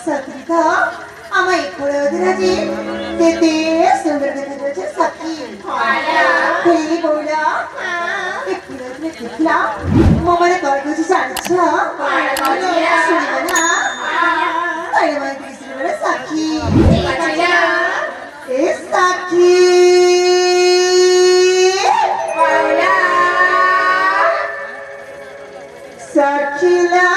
সত্যিটা আমায় করে ওদেরাজি তেতে সুন্দর দেখে যাচ্ছে সত্যি এই বউলা একটু দেখলা মোবাইলে তোর কিছু জানিস শুনবে না তাই আমায় দিয়েছিল বলে সাক্ষী এ সাক্ষী সাক্ষীলা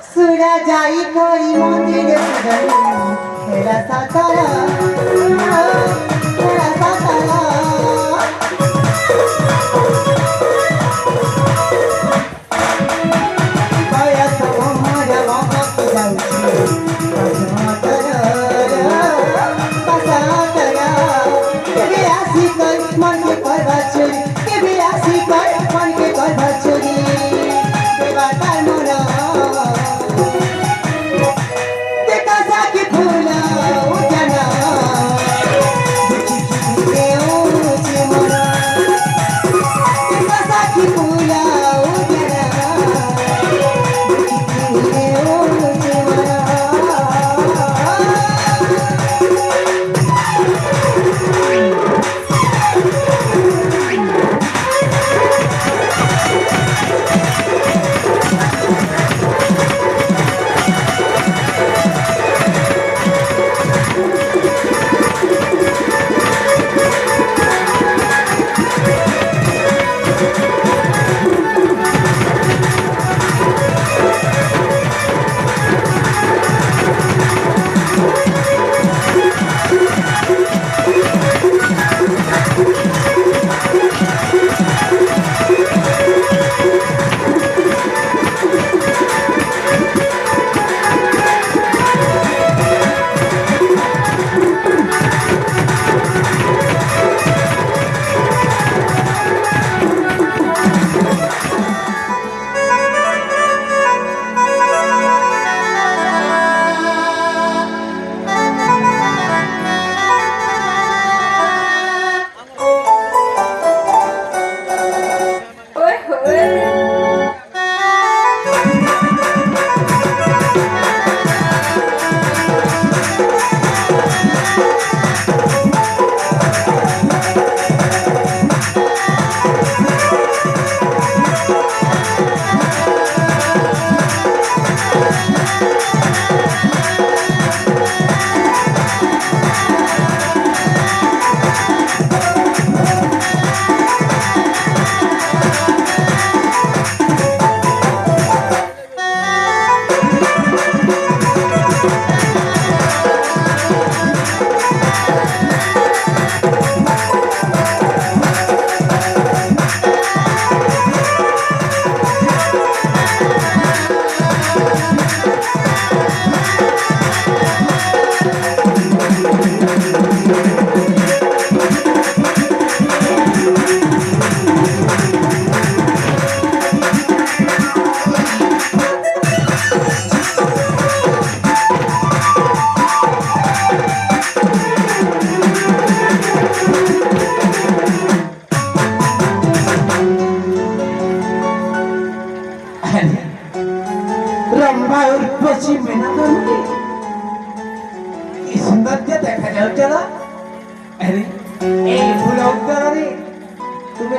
Sudah jahit kori mati dia sudah rasa tara rasa tara kaya semua dia makan kejauh pasang tara kebi asik man ke kor bachuri kebi asik man ke kor bachuri bebatar mona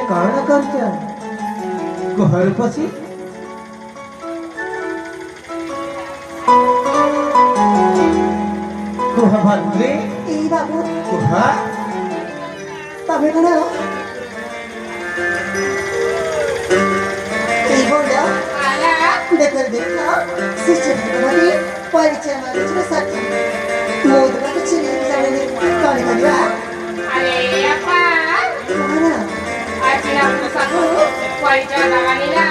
କାଣା କରୁଛ ଘର ପଶି କୁହ ଭଦ୍ରେ এই বাবু କୁହ তবে কেন এই বলল দেখে দেখলো সিস্টেমটি পরিচয় মানুষের সাথে মোদটাকে চিনি জানেনি তলে করিবা Ada apa? তোমারা Acina perusahaku, wajah tanganila.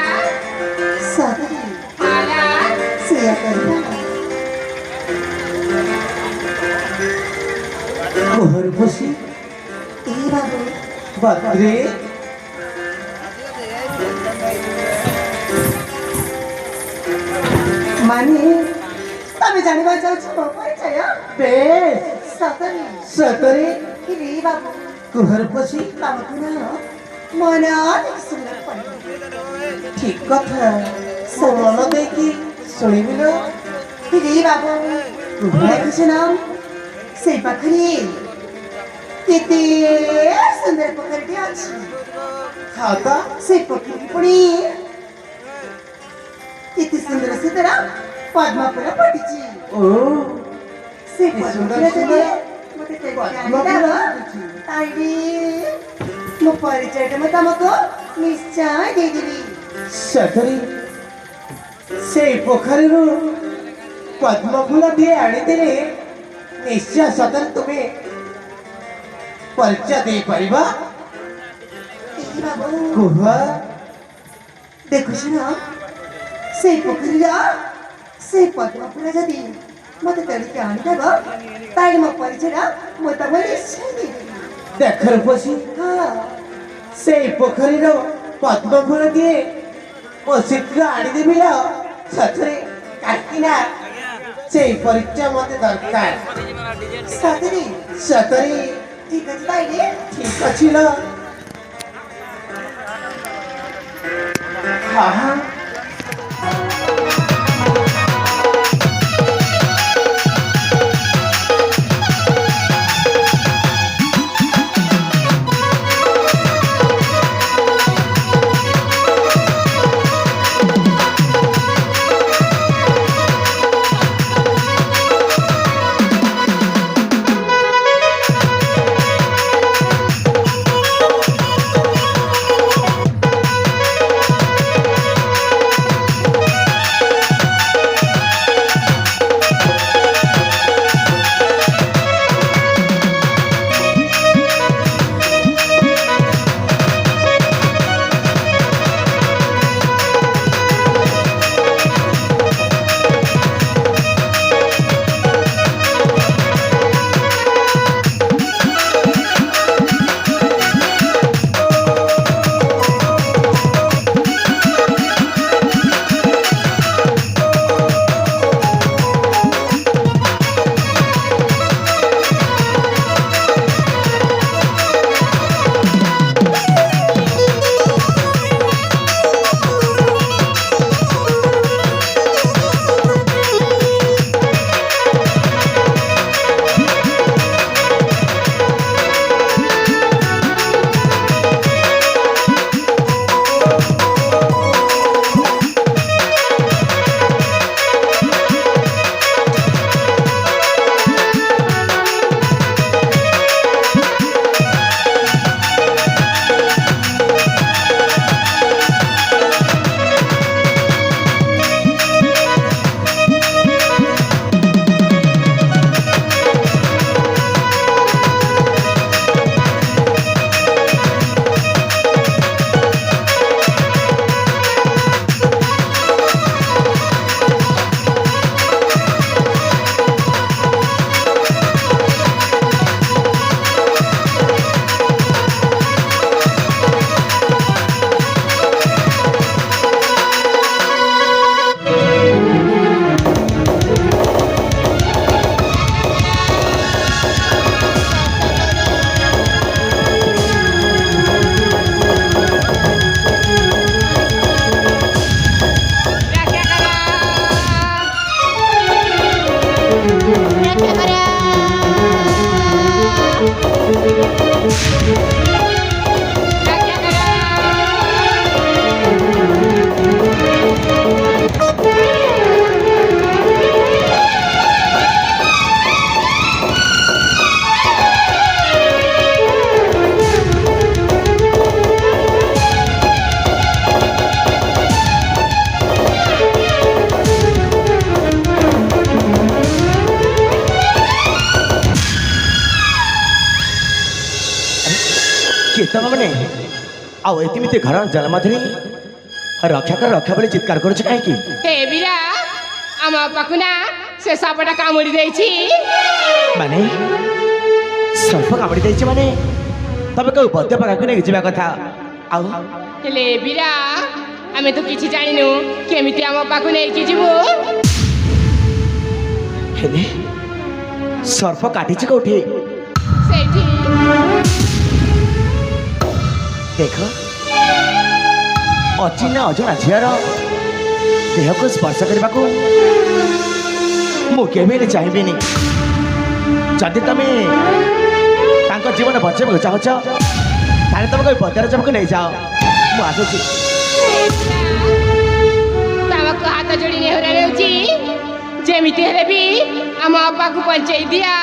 সাথে Ala, সিয়া করিবা ঘর পশি এই বাবু ভদ্রে মানে তবে জানিবা চাচ্ছ পরিচয় বেশ সাথে সতরে এই বাবু ঘর পশি তবে কেন মনে অনেক সুন্দর পড়ে ঠিক কথা মন দেখি শুনিবি না এই বাবু দেখেছিলাম সেই পাখি কেতে সুন্দর পাখিটি আছে খাতা সেই পাখি পুଣି କେତେ ସୁନ୍ଦର ସୁନ୍ଦର ପଦ୍ମ ଫୁଲ ଫୁଟିଛି ও ସେ କି ପଦ୍ମ ସୁନ୍ଦର ଫୁଲ ସୁନ୍ଦର ଯଦି ମତେ ପଦ୍ମ ଫୁଲ ଫୁଟିଛି। ତାହେଲେ ମୋ ପରିଚୟଟା ମୁଁ ତମକୁ ନିଶ୍ଚୟ ଦେଇଦେବି ସତରେ ସେଇ ପୋଖରୀରୁ ପଦ୍ମ ଫୁଲଟିଏ ଆଣିଦେଲେ ନିଶ୍ଚୟ ସତରେ ତୁମେ ପରିଚୟ ଦେଇପାରିବ ଏହି ବାବୁ କୁହ ଦେଖୁଛ ନା ସେଇ ପୋଖରୀର ସେଇ ପଦ୍ମ ଫୁଲ ଯଦି ମତେ ତୋଳିକି ଆଣିଦେବ ତାହେଲେ ମୋ ପରିଚୟଟା ମୁଁ ତମକୁ ନିଶ୍ଚୟ ଦେଇଦେବି ଦେଖର ପଶି ହଁ ସେଇ ପୋଖରୀର ପଦ୍ମ ଫୁଲଟିଏ ଓ ଶୀଘ୍ର ଆଣିଦେବି ଲୋ ସତରେ କାହିଁକିନା ସେଇ ପରିଚୟ ମତେ ଦରକାର ସତରେ ସତରେ ଠିକ ଅଛି ତାହେଲେ ଠିକ ଅଛି ଲୋ ହଁ ହଁ ଆଉ ଏମିତି ଘର ଜଳ ମଧ୍ୟରେ ରକ୍ଷା ବୋଲି ଚିତ୍କାର କରୁଛ କାହିଁକି? ହେ ବୀରା ଆମ ଅପାକୁ ନା ସେ ସାପଟା କାମୁଡ଼ି ଦେଇଛି। ମାନେ ସର୍ପ କାମୁଡ଼ି ଦେଇଛି ମାନେ ତମେ କେଉଁ ବଦ୍ୟ ପାଖକୁ ନେଇକି ଯିବା କଥା। ଆଉ ହେଲେ ବୀରା ଆମେ ତ କିଛି ଜାଣିନୁ କେମିତି ଆମ ଅପାକୁ ନେଇକି ଯିବୁ। ହେଲେ ସର୍ପ କାଟିଛି କୋଉଠି? ସେଇଠି ଦେଖ ଅଚିହ୍ନା ଅଜଣା ଝିଅର ଦେହକୁ ସ୍ପର୍ଶ କରିବାକୁ ମୁଁ କେବେ ହେଲେ ଚାହିଁବିନି। ଯଦି ତମେ ତାଙ୍କ ଜୀବନ ବଞ୍ଚାଇବାକୁ ଚାହୁଁଛ ତାହେଲେ ତମକୁ ବଜାର ଜମକୁ ନେଇଯାଅ। ମୁଁ ଆସୁଛି। ତମକୁ ହାତ ଯୋଡ଼ି ନେହୁରା ନେଉଛି ଯେମିତି ହେଲେ ବି ଆମ ଅପାକୁ ବଞ୍ଚେଇ ଦିଆ।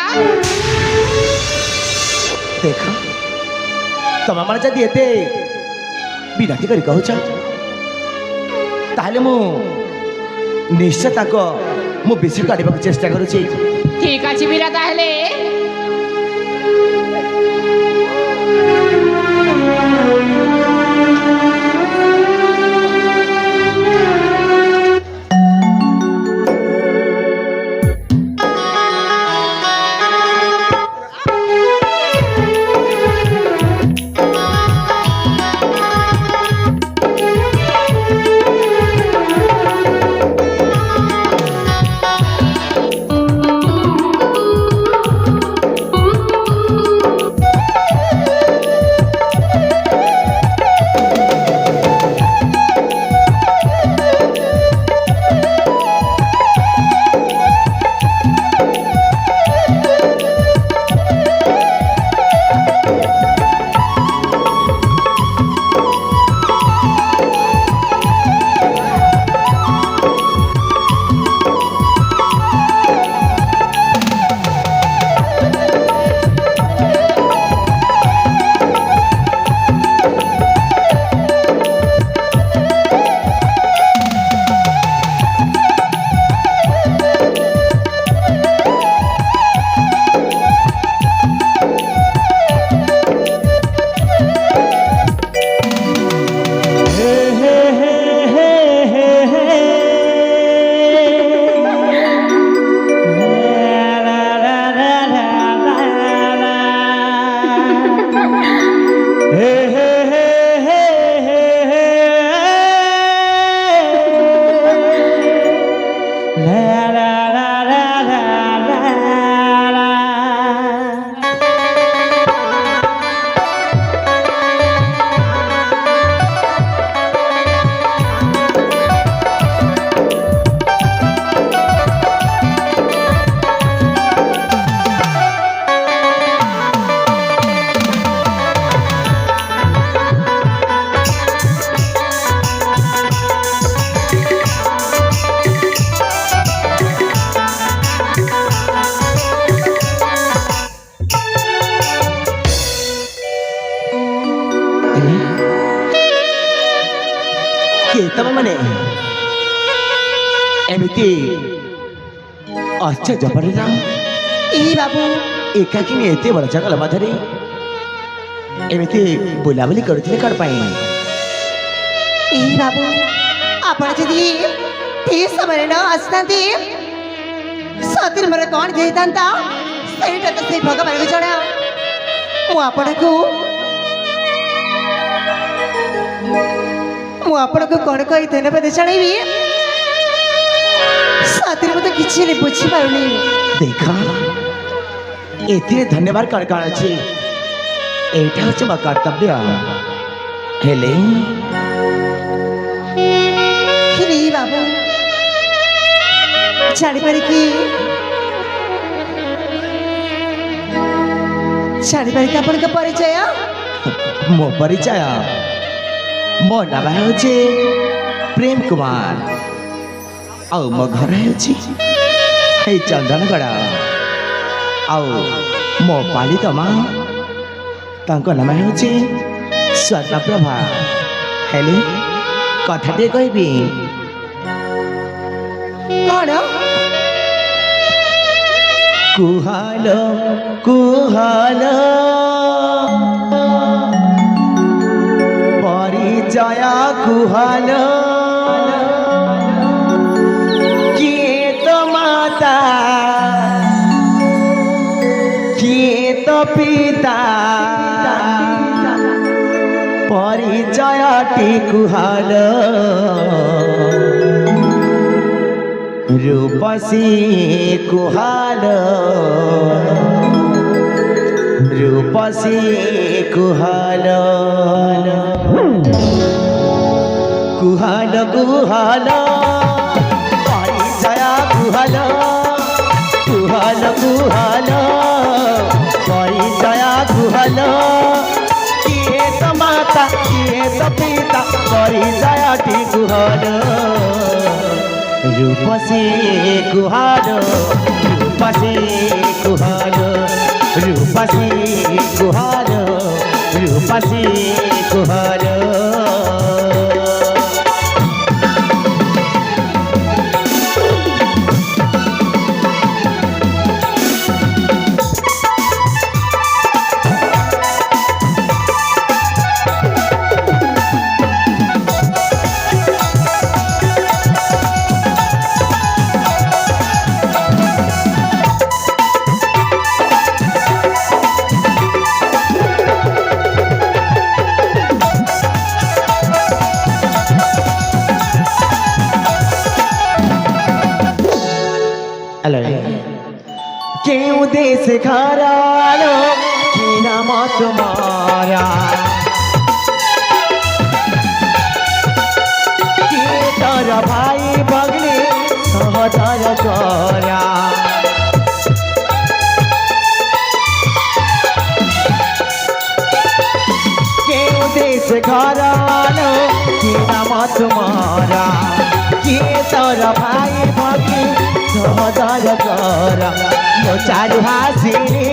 ଦେଖ ତମେମାନେ ଯଦି ଏତେ ବିରକ୍ତି କରି କହୁଛ ତାହେଲେ ମୁଁ ନିଶ୍ଚୟ ତାଙ୍କ ମୁଁ ବେଶୀ କାଢ଼ିବାକୁ ଚେଷ୍ଟା କରୁଛି। ଠିକ ଅଛି ବୀରା ତାହେଲେ ତମେ ମାନେ ଏମିତି ଆଶ୍ଚର୍ଯ୍ୟ ପଡ଼ିଲ ଏଇ ବାବୁ ଏକାକି ଏତେ ବଡ଼ ଜଙ୍ଗଲ ମଧ୍ୟରେ ଏମିତି ବୁଲାବୁଲି କରୁଥିଲେ କ'ଣ ପାଇଁ? ଏଇ ବାବୁ ଆପଣ ଯଦି ଠିକ ସମୟରେ ନ ଆସିଥାନ୍ତି ସତରେ ମୋର କ'ଣ ହେଇଥାନ୍ତା ସେଇଟା ତ ସେଇ ଭଗବାନଙ୍କୁ ଜଣା। ମୁଁ ଆପଣଙ୍କୁ କ'ଣ କହି ଧନ୍ୟବାଦ ଜଣାଇବି ସତରେ ମୁଁ ତ କିଛି ହେଲେ ବୁଝିପାରୁନି। ଦେଖ ଏଥିରେ ଧନ୍ୟବାଦ କ'ଣ କ'ଣ ଅଛି? ଏଇଟା ହେଉଛି ମୋ କର୍ତ୍ତବ୍ୟ। ହେଲେ ବାବୁ ଜାଣିପାରିକି ଆପଣଙ୍କ ପରିଚୟ? ମୋ ପରିଚୟ ମୋ ନାମ ହେଉଛି ପ୍ରେମ କୁମାର ଆଉ ମୋ ଘର ହେଉଛି ଏଇ ଚନ୍ଦନଗଡ଼। ଆଉ ମୋ ପାଳିତ ମା ତାଙ୍କ ନାମ ହେଉଛି ସ୍ୱର୍ଣ୍ଣପ୍ରଭା। ହେଲେ କଥାଟିଏ କହିବି। କ'ଣ? କୁହାଲ କୁହାଲ ପରିଚୟ କୁହଲ କିଏ ତ ମାତା କିଏ ତ ପିତା ପରିଚୟଟି କୁହଲ ରୂପସୀ କୁହଲ ରୂପସୀ କୁହଲ କୁହଲ କୁହଲ ପରିଚୟ କୁହଲ କୁହଲ କୁହଲ ପରିଚୟ କୁହଲ କିଏ ତ ମାତା କିଏ ତ ପିତା ପରିଚୟଟି କୁହଲ রূপসী কুহাল রূপসী কুহাল রূপসী কুহাল রূপসী কুহাল क्यों देश खरालो कि नाम तुम्हारा कि तर भाई बगले सहतर करा क्यों देश खरालो कि नाम तुम्हारा कि तर भाई बगले सहतर करा लो चारु हासिनी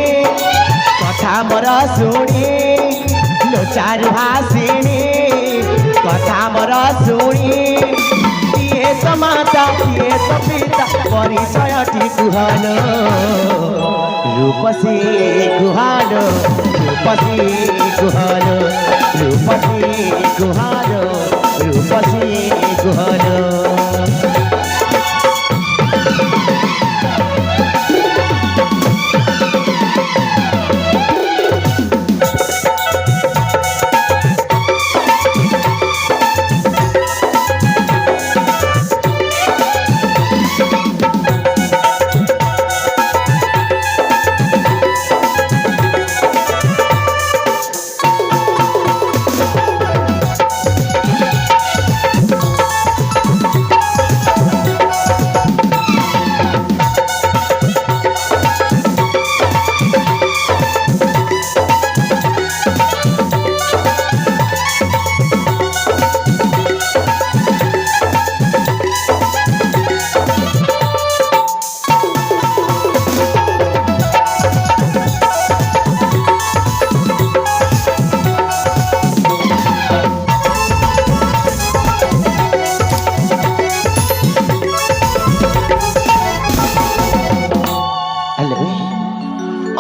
कथा मोर शुणी लो चारु हासिनी कथा मोर शुणी किए तो माता किए तो पिता परिचयटी कुहल रूपसी कुहल रूपसी कुहल रूपसी कुहल रूपसी कुहल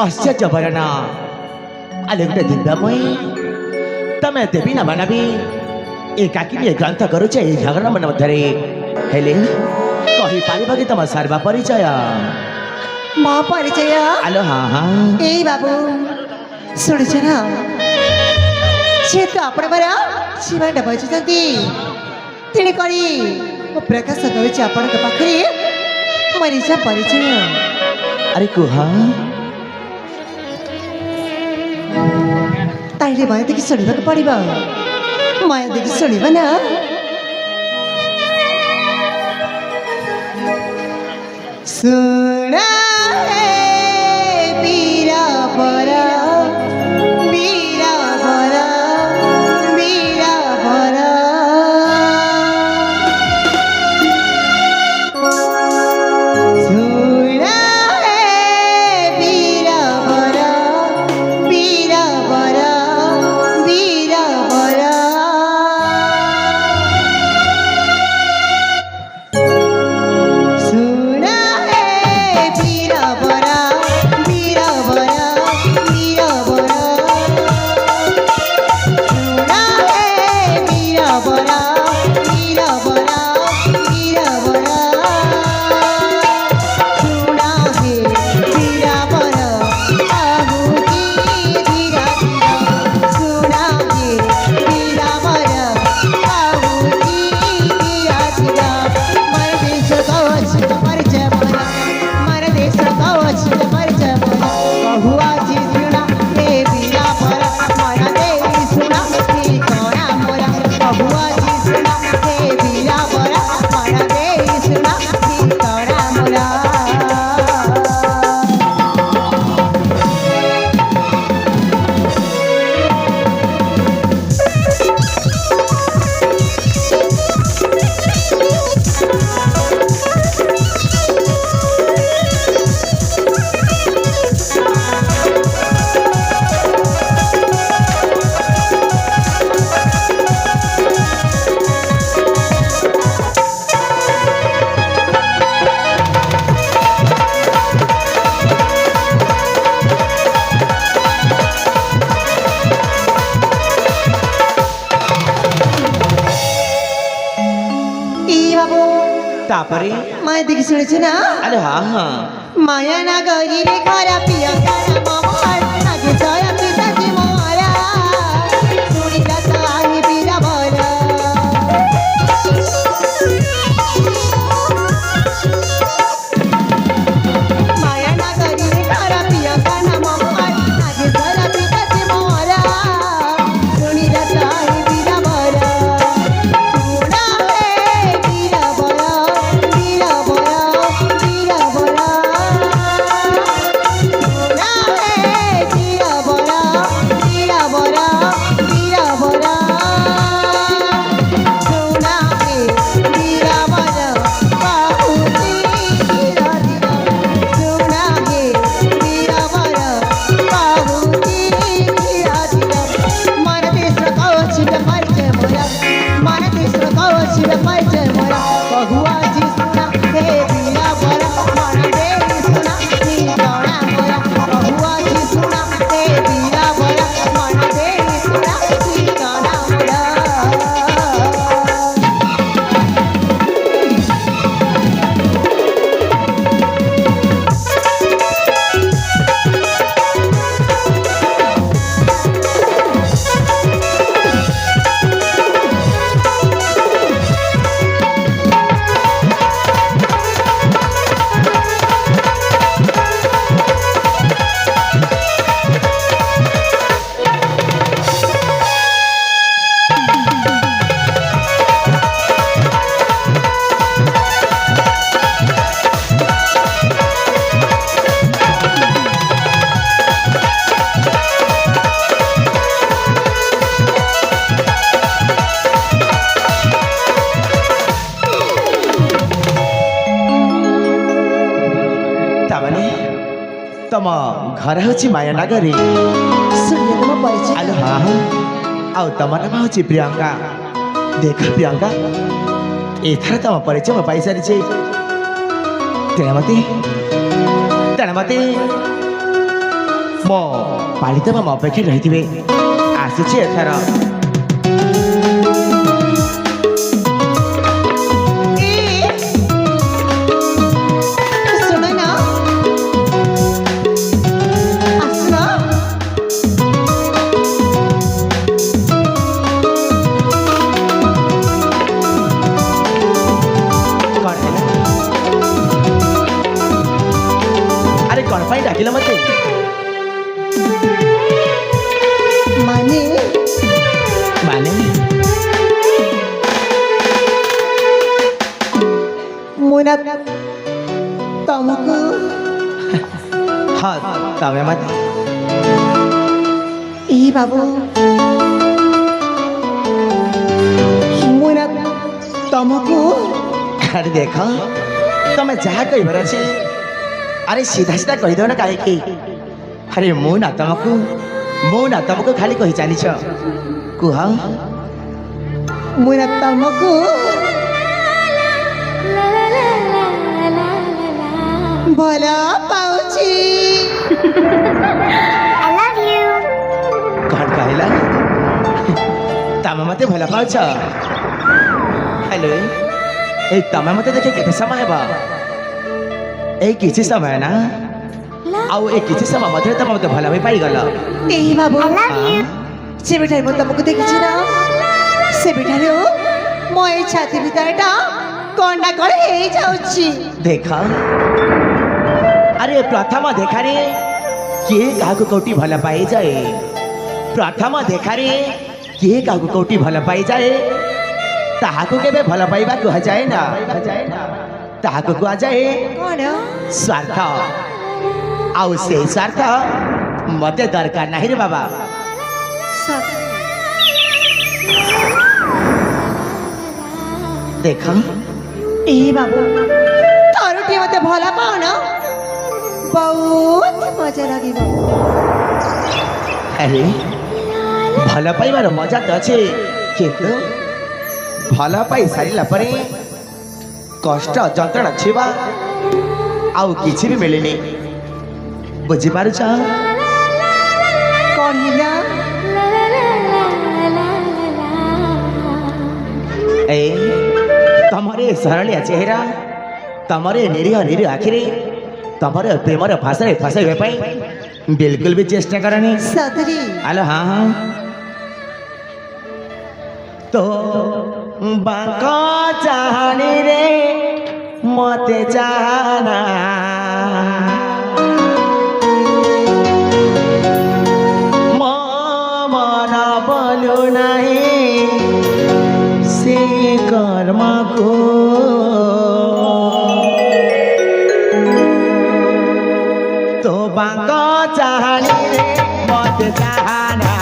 आश्चर्य भरना अले गोटे दिव्यमयी तमें देवी ना मानवी एकाकी ग्रंथ करुचे झगड़ा मन मध्य हेले कही पार कि तुम सर्व परिचय मो परिचय आलो हाँ हाँ ए बाबू शुणुछ ना से तो आपण बरा शिवान बचुंती तेणुकरी मो प्रकाश करुचे आपण पाखे मरीचा परिचय अरे कुहा ताइले माया देखि शुणा पड़ा माया देखि शुणा ना सुना बीरा बरा बीरा बरा बीरा बरा सुना बीरा बरा बीरा बरा बीरा बरा सुना बीरा बरा ତାପରେ माया देखी शुनेछु ना ଆରେ ହଁ ହଁ माया ना गरी रे खरा पिया खरा मोहर आगे जया पिता जी मोरा सुनी जाता आई बीरा भरा माया ना गरी रे खरा पिया खरा मोहर आगे जया पिता जी मोरा सुनी जाता आई बीरा भरा सुना है बीरा भरा बीरा भरा बीरा भरा सुना है बीरा भरा बीरा भरा बीरा भरा सुना है बीरा भरा बाहुती धीरा धीरा सुना है बीरा भरा बाहुती धीरा धीरा मन तीसरा कवच पाइचे मोरा मन तीसरा कवच पाइचे मोरा बहुआ जी सुना हे बीरा भरा मन देवी सुना नी गणा मोरा बहुआ जी सुना हे बीरा भरा मन देवी सुना नी गणा मोरा ତାମାନେ ତମ ଘର ହେଉଛି ମାୟାନଗରୀ सुनिए तुम परिचय ଆଲୋ ହଁ ହଁ ଆଉ ତମ ନାମ ହେଉଛି ପ୍ରିୟଙ୍କା ଦେଖ ପ୍ରିୟଙ୍କା ଏଥର ତମ ପରିଚୟ ମୁଁ ପାଇସାରିଛି ତେଣମତି ମୋ ପାଳିତ ମୋ ଅପେକ୍ଷା ରହିଥିବେ ଆସୁଛି ଏଥର सुनो ना आसना କ'ଣ ହେଲା ଆରେ କ'ଣ ପାଇଁ ଡାକିଲ ମତେ माने ମାନେ मुना तुमको ହଁ ତମେ ମତେ ई बाबू मुना तुमको ଆରେ ଦେଖ ତମେ ଯାହା କହିବାର ଅଛି ଆରେ ସିଧା ସିଧା କହିଦେବ ନା କାହିଁକି ଆରେ ମୁଁ ନା ତମକୁ ଖାଲି କହି ଚାଲିଛ କୁହ मुना तुमको भला पाउची କ'ଣ କହିଲା ତମେ ମତେ ଭଲ ପାଉଛ ହ୍ୟାଲୋ ଏଇ ତମେ ମତେ ଦେଖି କେତେ ସମୟ ହେବ ଏଇ କିଛି ସମୟ ନା ଆଉ ଏ କିଛି ସମୟ ମଧ୍ୟରେ ତମେ ମତେ ଭଲ ବି ପାଇଗଲ ए बाबू ହଁ? से बेठारे मैं तुमको देखी ना से बेठारे मो ए छाती भितरटा कौन ना कौन हे जाउची ଦେଖ ଆରେ ପ୍ରଥମ ଦେଖାରେ କିଏ କାହାକୁ କୋଉଠି ଭଲ ପାଇଯାଏ ପ୍ରଥମ ଦେଖାରେ କିଏ କାହାକୁ କୋଉଠି ଭଲ ପାଇଯାଏ ତାହାକୁ କେବେ ଭଲ ପାଇବା କୁହାଯାଏ ନା ତାହାକୁ କୁହାଯାଏ कौन ସ୍ୱାର୍ଥ ଆଉ ସେଇ ସ୍ୱାର୍ଥ ମତେ ଦରକାର ନାହିଁ ରେ ବାବା ଦେଖ ए बाबू तारुटी मते भला पाओ ना बहुत मजा लागिब ଆରେ ଭଲ ପାଇବାର ମଜା ତ ଅଛି କିନ୍ତୁ ଭଲ ପାଇ ସାରିଲା ପରେ କଷ୍ଟ ଯନ୍ତ୍ରଣା ଛିବା ଆଉ କିଛି ବି ମିଳିନି ବୁଝିପାରୁଛ कौन हिला ଏ ତମର ଏ ସରଳିଆ ଚେହେରା, ତମର ଏ ନିରୀହ ନିରୀହ ଆଖିରେ ତମର ପ୍ରେମର ଭାଷାରେ ଫସାଇବା ପାଇଁ ବିଲକୁଲ ବି ଚେଷ୍ଟା କରନି। ସତରେ ଆଲୋ ହଁ ହଁ তো বাঁক চাহানি রে মতে জানা মন বলু নাই সে কর্মকু তো বাঁক চাহানি রে মতে জানা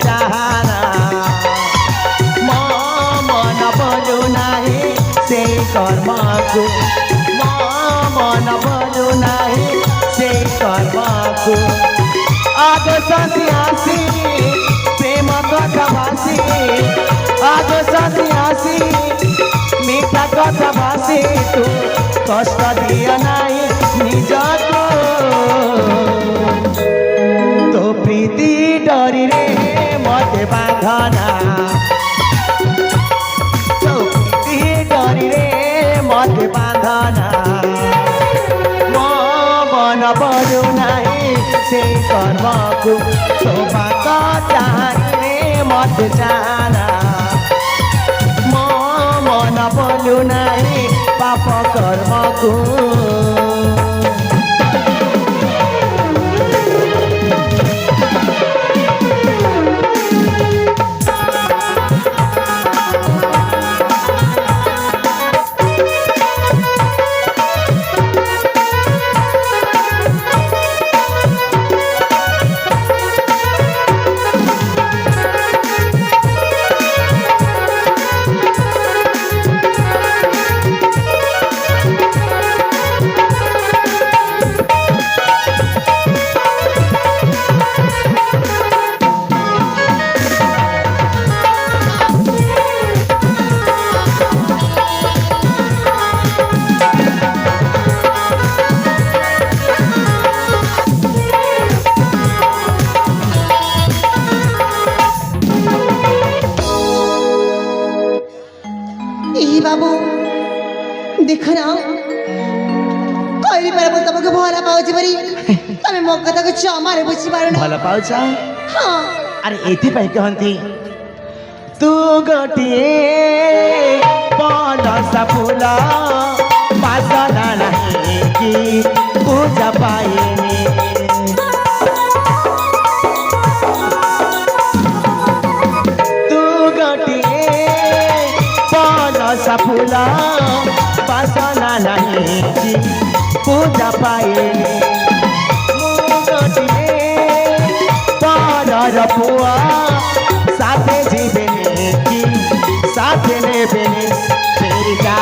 চাহানা মন বলু নাহি সেই কর্মকু মন বলু নাহি সেই কর্মকু আগ সাথী আসি প্রেম কথা ভাসি আগ সাথী আসি মিঠা কথা ভাসি তু কষ্ট দিও নাই নিজকু তো প্রীতি ডরি রে মতে বাঁধনা তো প্রীতি ডরি রে মতে বাঁধনা মন বলু নাই সেই কর্মকু তো বাঁক চাহানি রে মতে জানা মন বলু নাই পাপ কর্মকু বাবু দেখো না কইলি পারবো তোমাকে ভরা পাউছি পারি তুমি ମୋ କଥାକୁ ଜମାରେ ବୁଝିପାରୁନ। ଭଲ ପାଉଛ? ହଁ ଆରେ ଏଥିପାଇଁ କହନ୍ତି ତୁ ଗୋଟିଏ ପଣସ ଫୁଲ ବାସନା ନାହିଁ କି ପୂଜା ପାଇନି ତୁ ଗୋଟିଏ ପଣସ ଫୁଲ ବାସନା ନାହିଁ କି ପୂଜା ପାଇନି পুয়া সাথে জীবেনি কি সাথে নেবেনি ফেরি যা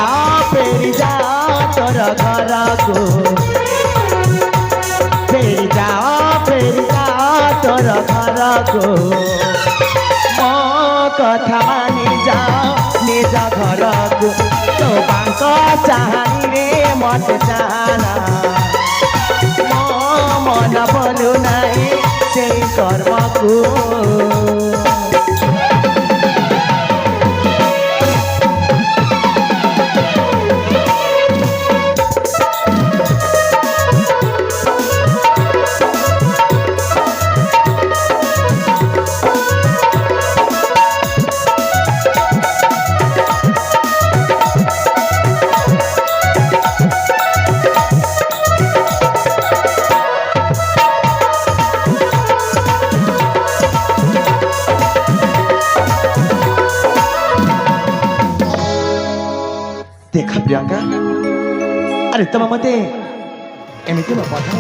তোর ঘরকু ফেরি যা তোর ঘরকু মো কথা মানি যা নিজ ঘরকু তো বাঙ্ক চাহানি রে মতে জানা মন বলু নাই সেই কর্মকু देखा प्रियंका अरे तुम मते एमती न पठा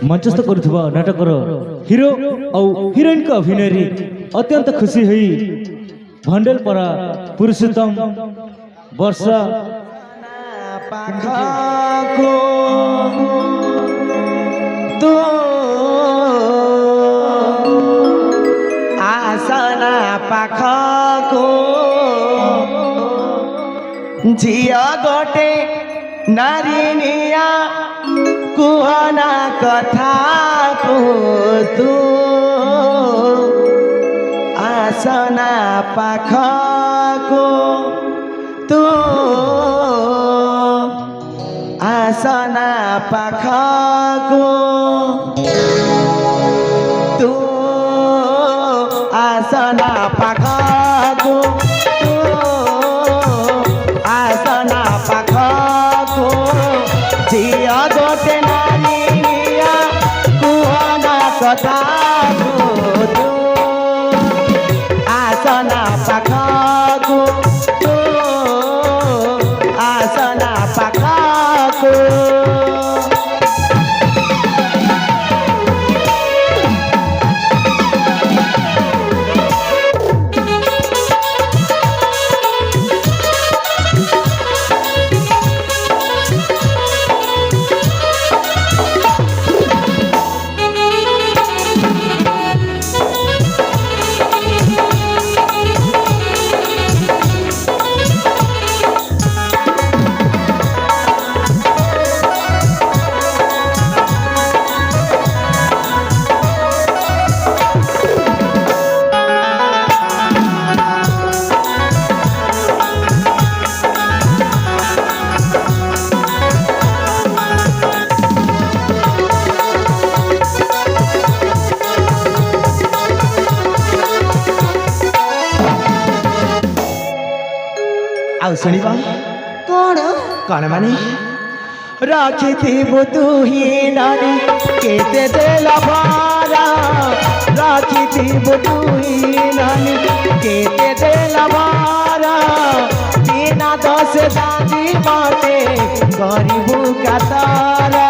मंचस्थ करुवा नाटकर हिरो और हिरोइन का अभिनय अत्यंत खुशी हुई भंडेलपरा पुरुषोत्तम वर्षा पाखको तो आसना पाखको झिया गोटे नारिनिया कुहना कथा को तू आसना पाखको तू आसना पाखको तू आसना पाखको तू आसना पाखको झिया गोटे नारिया कुहना कथा तू आसना पाखको तू आसना पाखको आउ सुनिबा कौन कौन माने राखिथिबु तुही नारी केते देला भारा राखिथिबु तुही नारी केते देला भारा बिना दस दादी माटे गरीबू का तारा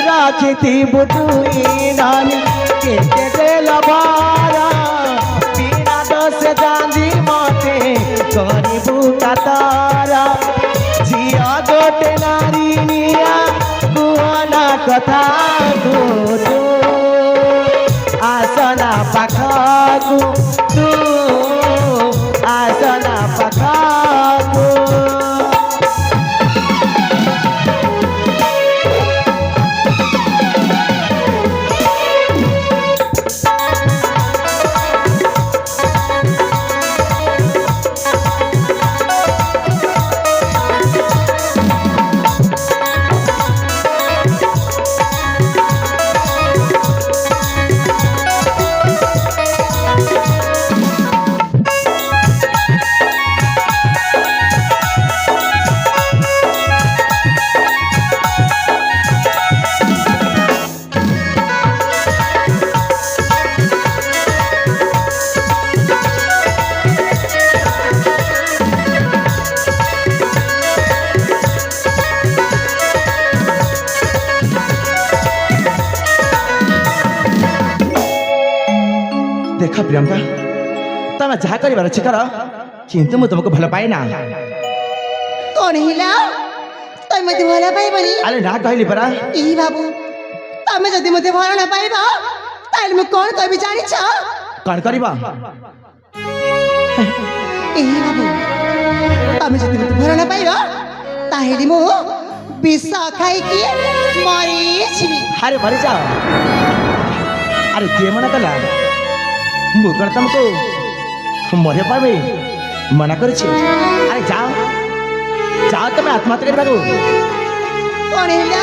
राखिथिबु तुही नारी केते देला भारा बिना दस दादी माटे गरीबू का तारा झिया गोटे नारी निया कुहना कथा को तू आसना पाखको तू आसना पाखको देख प्रियंका तमे जहाँ कर कर किंतु मुझे तुमको भल पाए ना कौन हिला तुम मत भला पाइबनी अरे ना कहली परा ई बाबू तमे जदि मते भला ना पाइबा ताइल में कौन कहबी जानि छ कौन करिबा ई बाबू तमे जदि मते भला ना पाइबा ताहेली मो विष खाई की मरी छिबी अरे मरी जाओ अरे के मना कला मुकर तुमको मरे पाबे मना कर अरे जाओ जाओ तुम आत्महत्या करबा को कौन हिला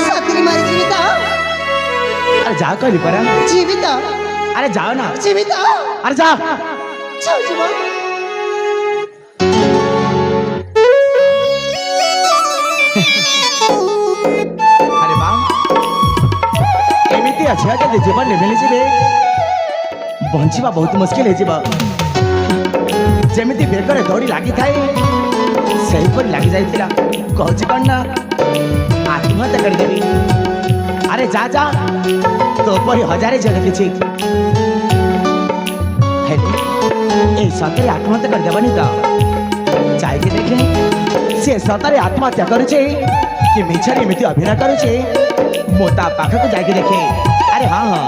सती मरी जीवित अरे जाओ कहली परा जीवित अरे जाओ ना जीवित अरे जाओ छौ जीवन अरे बा एमिति अच्छा जदि जीवन ने मिली बंचिबा बहुत मुश्किल है जीवा ଯେମିତି ବେକରେ ଦୌଡ଼ି ଲାଗିଥାଏ ସେହିପରି ଲାଗିଯାଇଥିଲା। କହୁଛି କ'ଣ ନା ଆତ୍ମହତ୍ୟା କରିଦେବି। ଆରେ ଯା ଯା, ତୋ ପରି ହଜାରେ ଝିଅ ଦେଖିଛି, ହେଲେ ଏଇ ସତରେ ଆତ୍ମହତ୍ୟା କରିଦେବନି ତ? ଯାଇକି ଦେଖେ ସେ ସତରେ ଆତ୍ମହତ୍ୟା କରୁଛି କି ମିଛରେ ଏମିତି ଅଭିନୟ କରୁଛି। ମୁଁ ତା ପାଖକୁ ଯାଇକି ଦେଖେ। ଆରେ ହଁ ହଁ,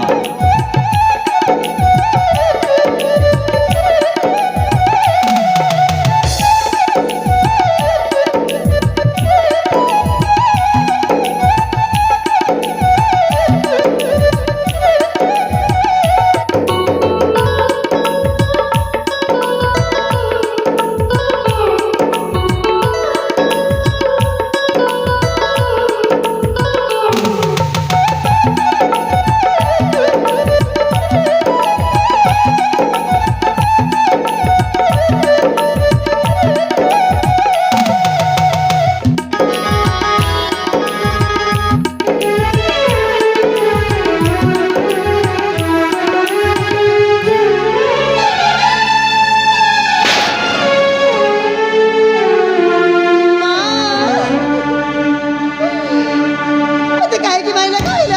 ମତେ କାହିଁକି ମାରିଲା କହିଲ?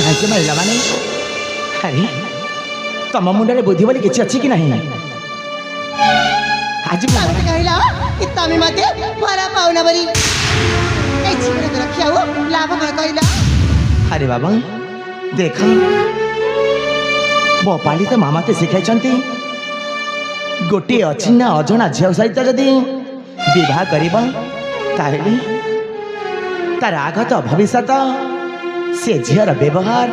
କାହିଁକି ମାରିଲା ମାନେ? ଆରେ ତମ ମୁଣ୍ଡରେ ବୁଦ୍ଧି ବୋଲି କିଛି ଅଛି କି ନାହିଁ? ଆଜି ତମେ କହିଲ କି ତମେ ମତେ ଭଲ ପାଉନ ବୋଲି। এই জীবনকে ରଖିଆଉ ଲାଭ କ'ଣ କହିଲ? ଆରେ ବାବା ଦେଖ, ମୋ ପାଳିତ ମା ମତେ ଶିଖାଇଛନ୍ତି ଗୋଟିଏ ଅଚିହ୍ନା ଅଜଣା ଝିଅ ସହିତ ଯଦି ବିବାହ କରିବ ତାହେଲେ ତାର ଆଗତ ଭବିଷ୍ୟତ, ସେ ଝିଅର ବ୍ୟବହାର,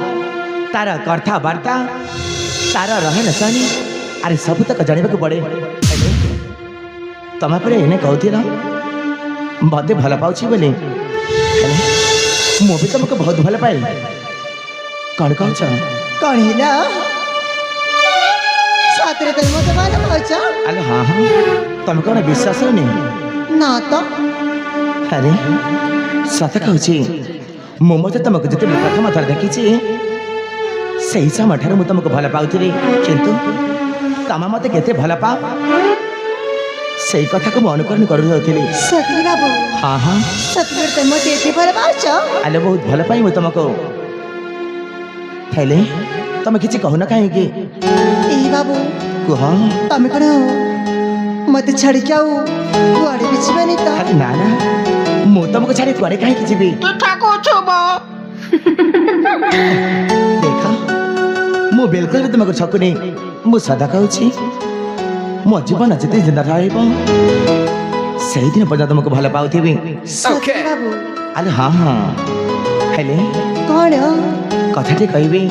ତାର କଥାବାର୍ତ୍ତା, ତାର ରହନ ସହନ, ଆରେ ସବୁତକ ଜାଣିବାକୁ ପଡ଼େ। ହେଲେ ତମେ ପରେ ଏନେ କହୁଥିଲ ମତେ ଭଲ ପାଉଛି ବୋଲି, ହେଲେ ମୁଁ ବି ତମକୁ ବହୁତ ଭଲ ପାଏ। କ'ଣ କହୁଛ? କ'ଣ ହେଲା? ସତରେ ତମେ ମତେ ଭଲ ପାଉଛ? ଆରେ ହଁ ହଁ, ତମେ କ'ଣ ବିଶ୍ୱାସ ହଉନି? ନା ତ। ଆରେ ସତ କହୁଛି, ମୁଁ ମୋତେ ତମକୁ ଯେତେବେଳେ ପ୍ରଥମ ଥର ଦେଖିଛି ସେହି ସମୟଠାରୁ ମୁଁ ତମକୁ ଭଲ ପାଉଥିଲି, କିନ୍ତୁ ତମେ ମୋତେ କେତେ ଭଲ ପାଅ ସେଇ କଥାକୁ ମୁଁ ଅନୁକରଣ କରୁଥିଲି। ସତରେ ବାବୁ, ହଁ ହଁ, ସତରେ ତମେ ମତେ ଏତେ ଭଲ ପାଉଛ? ଆଲେ ବହୁତ ଭଲ ପାଇ ମୁଁ ତମକୁ। ହେଲେ ତମେ କିଛି କହୁନ କାହିଁକି? ଏଇ ବାବୁ, କୁହ। ତମେ କ'ଣ ମତେ ଛାଡ଼ିକି ଆଉ କୁଆଡ଼େ ବି ଯିବନି ତ? ଆରେ ନା ନା, ମୁଁ ତମକୁ ଛାଡ଼ି କୁଆଡ଼େ କାହିଁକି ଯିବି? ଦେଖ, ମୁଁ ବିଲକୁଲ ବି ତୁମକୁ ଠକୁନି। ମୁଁ ସଦା କହୁଛି ମୋ ଜୀବନ ଯେତେ ଜିନ୍ଦା ରହିବ ସେଇଦିନ ପର୍ଯ୍ୟନ୍ତ ତୁମକୁ ଭଲ ପାଉଥିବି। ସତରେ ବାବୁ। ଆରେ ହଁ ହଁ, ହେଲେ କ'ଣ କଥାଟି କହିବି।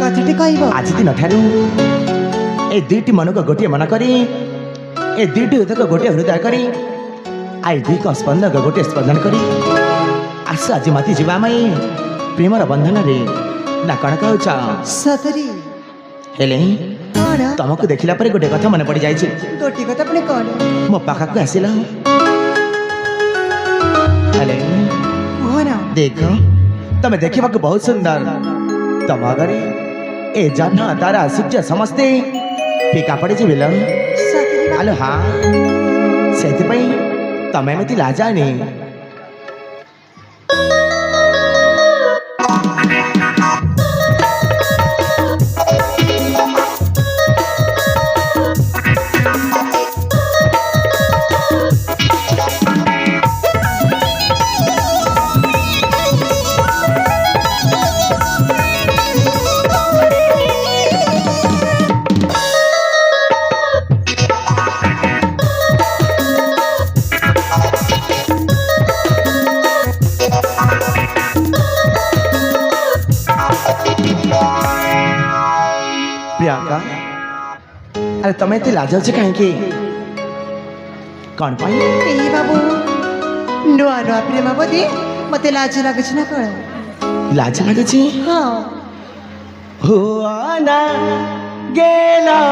କଥାଟି କହିବ? ଆଜି ଦିନଠାରୁ ଏ ଦୁଇଟି ମନକୁ ଗୋଟିଏ ମନ କରି, ଏ ଦୁଇଟି ହୃଦୟକୁ ଗୋଟିଏ ହୃଦୟ କରି, ଆଇ ଦୁଇକ ସ୍ପନ୍ଦନକୁ ଗୋଟିଏ ସ୍ପନ୍ଦନ କରି ଆସ ଆଜି ମାତି ଯିବା ଆମେ ପ୍ରେମର ବନ୍ଧନରେ। ନା କ'ଣ କହୁଛ? ସତରେ? ହେଲେ କ'ଣ? ତମକୁ ଦେଖିଲା ପରେ ଗୋଟେ କଥା ମନେ ପଡ଼ିଯାଇଛି। ଗୋଟିଏ କଥା ପୁଣି କ'ଣ? ମୋ ପାଖକୁ ଆସିଲ। ହେଲେ କୁହ ନା। ଦେଖ, ତମେ ଦେଖିବାକୁ ବହୁତ ସୁନ୍ଦର। ତମ ଆଗରେ ଏ ଜହ୍ନ ତାରା ସୂର୍ଯ୍ୟ ସମସ୍ତେ ଫିକା ପଡ଼ିଯିବିଲ। ସତରେ ବାବୁ? ଆଲୋ ହଁ, ସେଥିପାଇଁ ତମେ ଏମିତି ଲାଜାନି। ପ୍ରିୟଙ୍କା, ଆରେ ତମେ ଏତେ ଲାଜାଉଛ କାହିଁକି? କ'ଣ ପାଇଁ? ଏଇ ବାବୁ, ନୂଆ ନୂଆ ପ୍ରେମ ବୋଧେ ମତେ ଲାଜ ଲାଗୁଛି ନା କ'ଣ? ଲାଜ ଲାଗୁଛି? ହଁ। हुआ ना गेला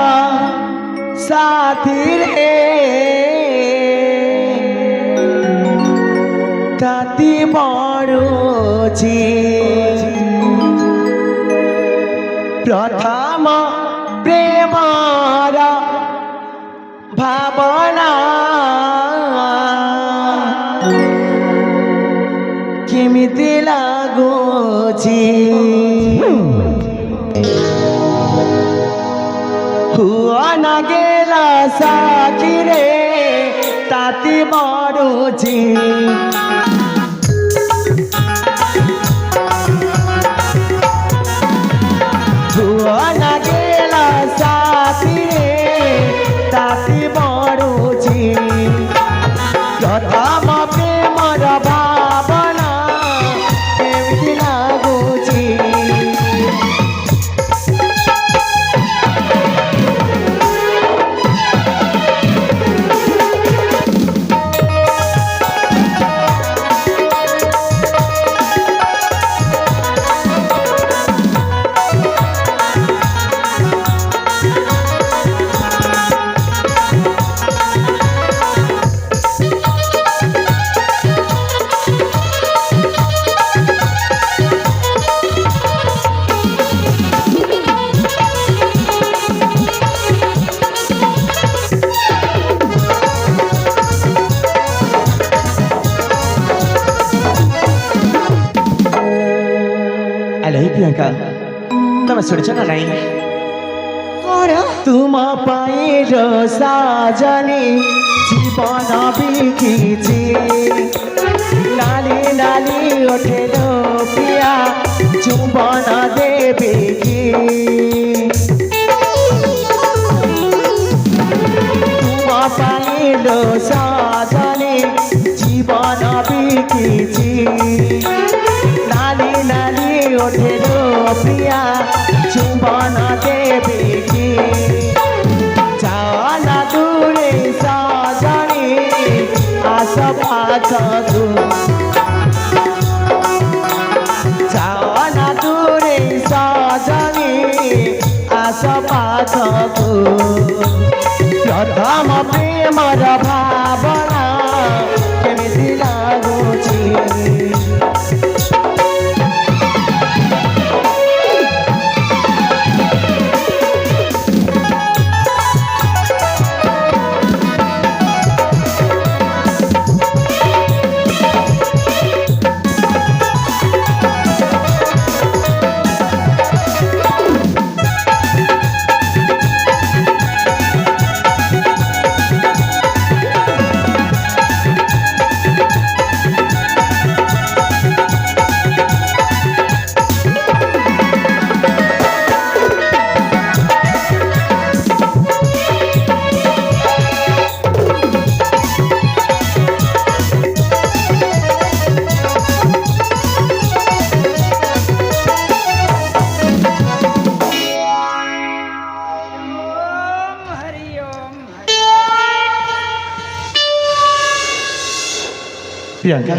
साथी रे ताती पड़ुची प्रथम प्रेमार ଭାବନା କେମିତି ଲାଗୁଛି ହୁଅ ନାଗେଲା ସାକିରେ ତାତି ବଢୁଛି ହୁଅ ନାଗେଲା ସାକିରେ ତାତି ବଢୁଛି ପ୍ରଥମ ପ୍ରେମର ଭାବନା କେମିତି ଲାଗୁଛି ଆଲୋ ପ୍ରିୟଙ୍କା ତମେ ଶୁଣିଛ ନା ନାଇଁ କ'ଣ ତୁମ ପାଇଁ ସାଜନି ଜୀବନ ବିକିଛି ନାଲି ନାଲି ଓଠେଲୋ ପ୍ରିୟା ଚୁମ୍ବନ ଦେବି କି ତୁମ ପାଇଁ ସାଜନି ଜୀବନ ବିକିଛି নালি নালি ওঠেলো প্রিয়া চুম্বন দেবে কি যাও না দূরে সাজনি আস পাখু যাও না দূরে সাজনি আস পাখু প্রথম প্রেমর ভাবনা কেমিতি লাগুছি প্রিয়ঙ্কা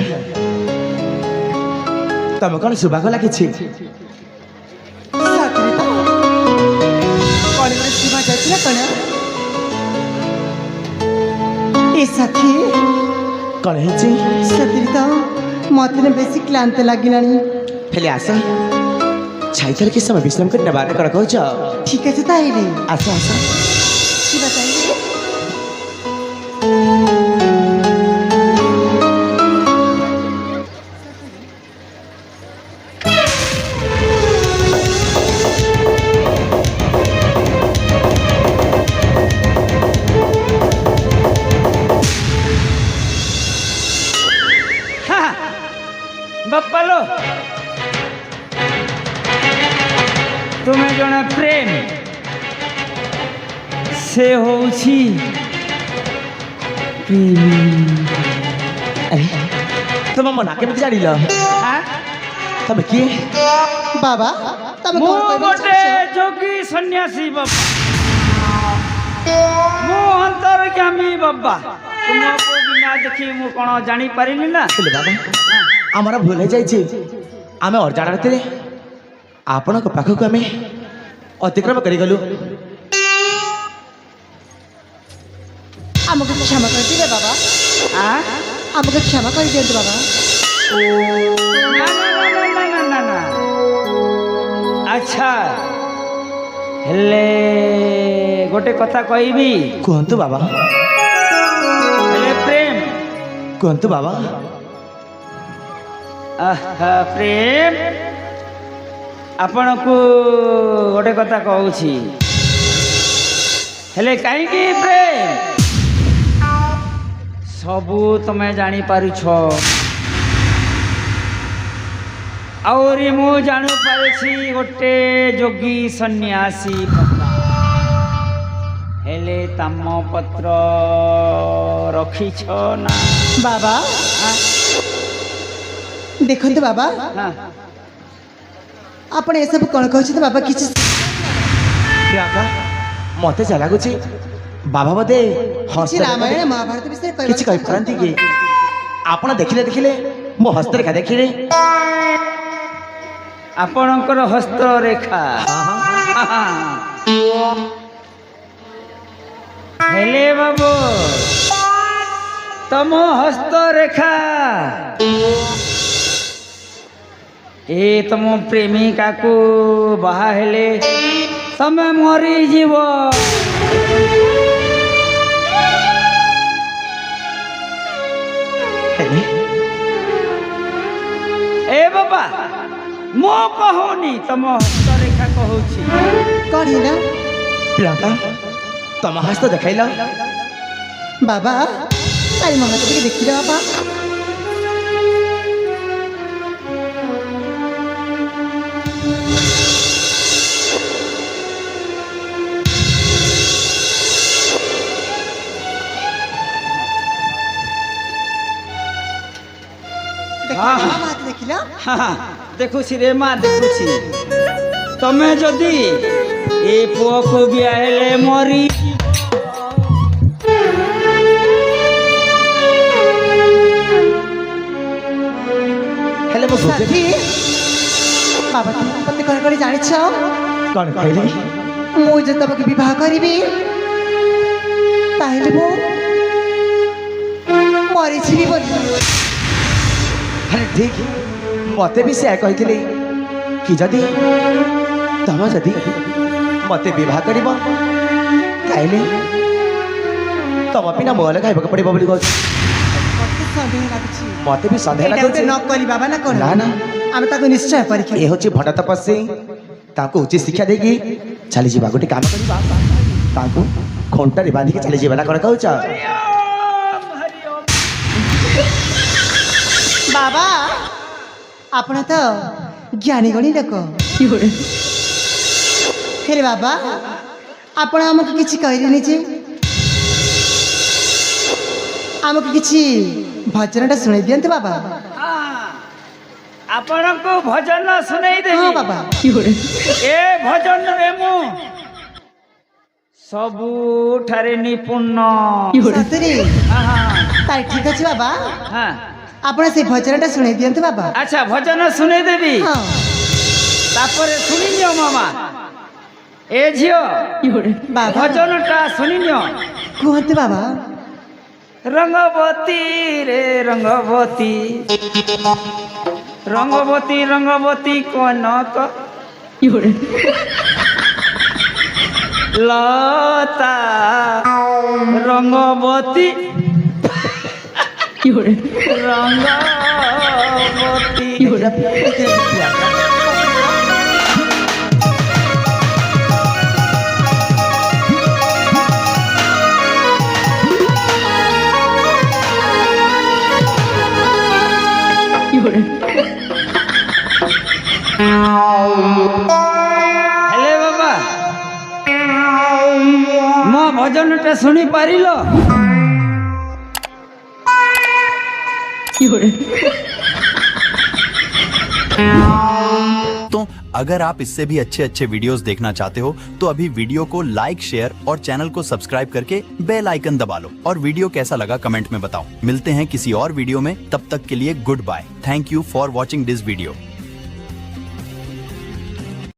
তবে কোন সুভাগ লাগিছি ସାଥିରେ ତ କ'ଣ ଗୋଟେ ସୀମା ଯାଇଥିଲା କ'ଣ ଏ ସାଥୀ কোন হয়েছি ସାଥିରେ ତ ମତେ ନା ବେଶୀ କ୍ଳାନ୍ତ ଲାଗିଲାଣି ହେଲେ ଆସ ଛାଇତରେ କିଛି ସମୟ ବିଶ୍ରାମ କରି ନେବା କଣ କହୁଛ ଠିକ ଅଛି ତାହେଲେ ଆସ ଆସ ଯିବା ତାହେଲେ ବାପାଲୋ ତୁମେ ଜଣେ ପ୍ରେମ ସେ ହଉଛି আরে তোমার মনা কেমতি জানিল তবে কি ବାବା ତମେ ମୁଁ କ'ଣ କହିବାକୁ ଗୋଟେ ଚାହୁଁଛ? ଯୋଗୀ ସନ୍ନ୍ୟାସୀ ବାବା ମୁଁ ଅନ୍ତର୍ଗାମୀ ବାବା ତୁମକୁ ବିନା ଦେଖି ମୁଁ କ'ଣ ଜାଣିପାରିଲି ନା ହେଲେ ବାବା ଆମର ଭୁଲ ହେଇଯାଇଛି ଆମେ ଅଜାଣ ରାତିରେ ଆପଣଙ୍କ ପାଖକୁ ଆମେ ଅତିକ୍ରମ କରିଗଲୁ ଆମକୁ କ୍ଷମା କରିଦେବେ ବାବା ଆଁ? ଆମକୁ କ୍ଷମା କରିଦିଅନ୍ତୁ ବାବା ନା ନା ନା ନା ନା ନା ନା ଆଚ୍ଛା ହେଲେ गोटे कथा कहबी कहतु बाबा हेले प्रेम कहतु बाबा आहा प्रेम आपण को गोटे कथा कहूची हेले कहीं प्रेम सबू तमें जानी पारुछ आउरी मु जानु पारुछि गोटे जोगी सन्यासी हेले ताम पत्र रखिछ ना बाबा हाँ? देखंतु बाबा हाँ। आपण ए सब कोन कहछि बाबा किछि प्रियंका मते जा लागुची बाबा बदे किछि रामायण महाभारत विषय कहै किछि कहि पारंती कि आपण देखिले देखिले मो हस्तरेखा देखिले आपणकर हस्तरेखा हेले बाबू तम हस्तरेखा ए तम प्रेमिका को बाहा हेले तमे मरी जीव ए बाबा मो कहूनी तम हस्तरेखा कहूची कढ़ी ना प्रियंका तम हस्त देखाइल बाबा आई मम्मा तो देखि दे बाबा हाँ। देखिला हाँ देखुছি रे माँ देखुছি तमे जदि ए पुओ को बिया हेले मरी हेले मो बुझे साथी बाबा तुम मते कोन कोन जानि छ कोन कहले मु जे तबके विवाह करिबी ताहेले मु मरि छिबी बोली अरे ठीक मते भी से कहथिले कि जदि तम जदि मते विवाह करिब ताइले तम बिना मोल खाइबा पड़िब बोली कहछ मते संदेह लागछि मते भी संदेह एटा लागछ न कली बाबा ना कोन ना ना आमे ताको निश्चय परीक्षा ए होची भट तपस्वी ताको उचित शिक्षा देगी चली जीवा गोटे काम करिबा ताको खोंटारे बांधी के चली जीवा ना कोन कहछ बाबा आपण तो ज्ञानी गणी लोक हेरे बाबा आपण हमको किछि कहलेनी जे हमको किछि भजनटा सुनाई दियंते बाबा आपण को भजन सुनाई दे हाँ बाबा ए भजन रे मु सबुठारे निपुण सतरे हाँ ताई ठीक अछि बाबा हाँ आपण से भजनटा सुनाई दियंते बाबा अच्छा भजन सुनाई देवी हाँ तापर सुनी नियो मामा ए झियो बाबा भजनटा सुनी नियो कहते बाबा रंगवती रे रंगवती रंगवती रंगवती कनक लता रंगवती रंगवती हेले बाबा मो भजनटा शुणी पारिल तो अगर आप इससे भी अच्छे अच्छे वीडियोस देखना चाहते हो तो अभी वीडियो को लाइक, शेयर और चैनल को सब्सक्राइब करके बेल आइकन दबा लो और वीडियो कैसा लगा कमेंट में बताओ। मिलते हैं किसी और वीडियो में, तब तक के लिए goodbye. Thank you for watching this video.